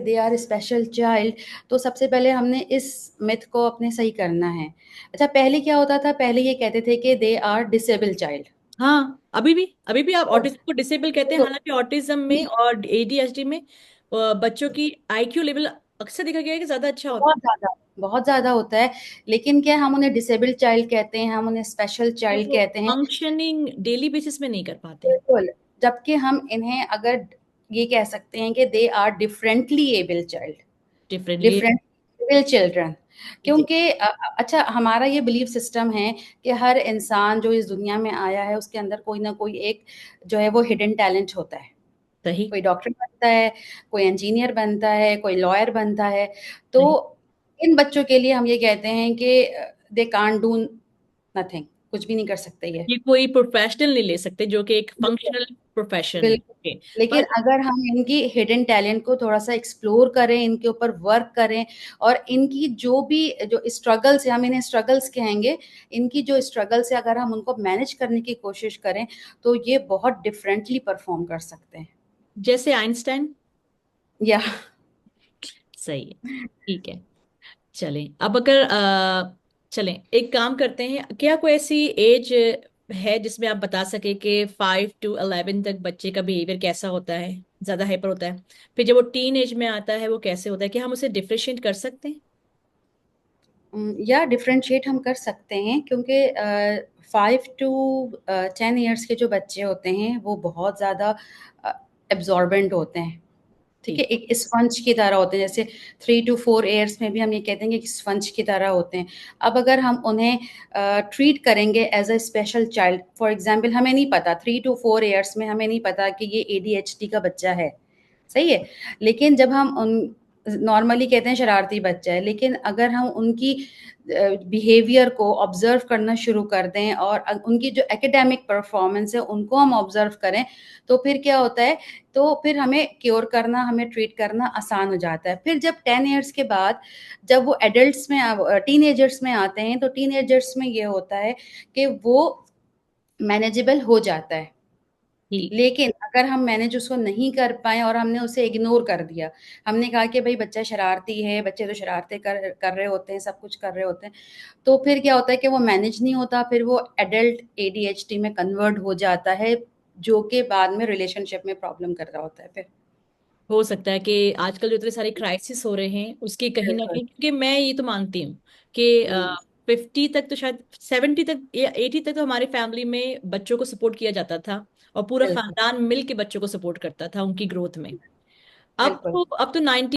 They are special child, तो सबसे पहले हमने इस मिथ को अपने सही करना है। अच्छा, पहले क्या होता था, पहले ये कहते थे कि दे आर डिसेबल चाइल्ड। हाँ, अभी भी आप तो ऑटिज्म को डिसेबल कहते हैं, देखो, हालांकि ऑटिज्म में और एडीएचडी में बच्चों की आईक्यू लेवल अक्सर देखा गया है कि ज्यादा अच्छा होता बहुत ज्यादा, बहुत ज्यादा होता है। लेकिन क्या हम उन्हें डिसेबल चाइल्ड कहते हैं, हम उन्हें स्पेशल है, चाइल्ड वो कहते हैं। फंक्शनिंग डेली बेसिस में नहीं कर पाते। बिल्कुल। जबकि हम इन्हें अगर ये कह सकते हैं कि they are differently able child, differently. Different able children. क्योंकि अच्छा, हमारा ये बिलीफ सिस्टम है कि हर इंसान जो इस दुनिया में आया है उसके अंदर कोई ना कोई एक जो है वो हिडन टैलेंट होता है। सही। कोई डॉक्टर बनता है, कोई इंजीनियर बनता है, कोई लॉयर बनता है। तो सही। इन बच्चों के लिए हम ये कहते हैं कि दे कांट डू नथिंग, कुछ भी नहीं कर सकते ये। ये कोई प्रोफेशनल नहीं ले सकते जो कि एक बिल्कुल। फंक्शनल प्रोफेशन है। बिल्कुल। ओके। लेकिन पर अगर हम इनकी हिडन टैलेंट को थोड़ा-सा एक्सप्लोर करें, इनके ऊपर वर्क करें और इनकी जो भी जो स्ट्रगल्स है, हम इन्हें स्ट्रगल्स कहेंगे, इनकी जो स्ट्रगल्स है अगर हम उनको मैनेज करने की कोशिश करें, तो ये बहुत डिफरेंटली परफॉर्म कर सकते हैं। जैसे आइंस्टाइन। या सही है। ठीक है। चलें, अब अगर चलें, एक काम करते हैं, क्या कोई ऐसी एज है जिसमें आप बता सके कि 5 to 11 तक बच्चे का बिहेवियर कैसा होता है, ज्यादा हाइपर होता है, फिर जब वो टीन एज में आता है वो कैसे होता है, क्या हम उसे डिफरेंशिएट कर सकते हैं? या डिफरेंशिएट हम कर सकते हैं, क्योंकि 5 to 10 ईयर्स के जो बच्चे होते हैं वो बहुत ज़्यादा एब्जॉर्बेंट होते हैं। ठीक है, ठीक। एक स्पंज की तरह होते हैं। जैसे 3 to 4 ईयर्स में भी हम ये कहते हैं कि स्पंज की तरह होते हैं। अब अगर हम उन्हें ट्रीट करेंगे as a special child, for example हमें नहीं पता 3 to 4 ईयर्स में हमें नहीं पता कि ये एडीएचडी का बच्चा है, सही है। लेकिन जब हम उन नॉर्मली कहते हैं शरारती बच्चा है, लेकिन अगर हम उनकी बिहेवियर को ऑब्जर्व करना शुरू कर दें और उनकी जो एकेडमिक परफॉर्मेंस है उनको हम ऑब्जर्व करें, तो फिर क्या होता है, तो फिर हमें क्योर करना, हमें ट्रीट करना आसान हो जाता है। फिर जब 10 ईयर्स के बाद जब वो एडल्ट्स में टीनेजर्स में आते हैं, तो टीनेजर्स में ये होता है कि वो मैनेजेबल हो जाता है। ठीक। लेकिन अगर हम मैनेज उसको नहीं कर पाए और हमने उसे इग्नोर कर दिया, हमने कहा कि भाई बच्चा शरारती है, बच्चे तो शरारतें कर रहे होते हैं, सब कुछ कर रहे होते हैं, तो फिर क्या होता है कि वो मैनेज नहीं होता, फिर वो एडल्ट एडीएचडी में कन्वर्ट हो जाता है, जो कि बाद में रिलेशनशिप में प्रॉब्लम कर रहा होता है फिर। हो सकता है कि आजकल जो इतने सारे क्राइसिस हो रहे हैं उसकी कहीं ना बिल्कुल। कहीं, क्योंकि मैं ये तो मानती हूँ कि हुँ, 50 तक तो शायद, 70 तक या 80 तक तो हमारी फैमिली में बच्चों को सपोर्ट किया जाता था और पूरा बिल्कुल, खानदान मिल के बच्चों को सपोर्ट करता था उनकी ग्रोथ में। अब बिल्कुल। तो अब तो 90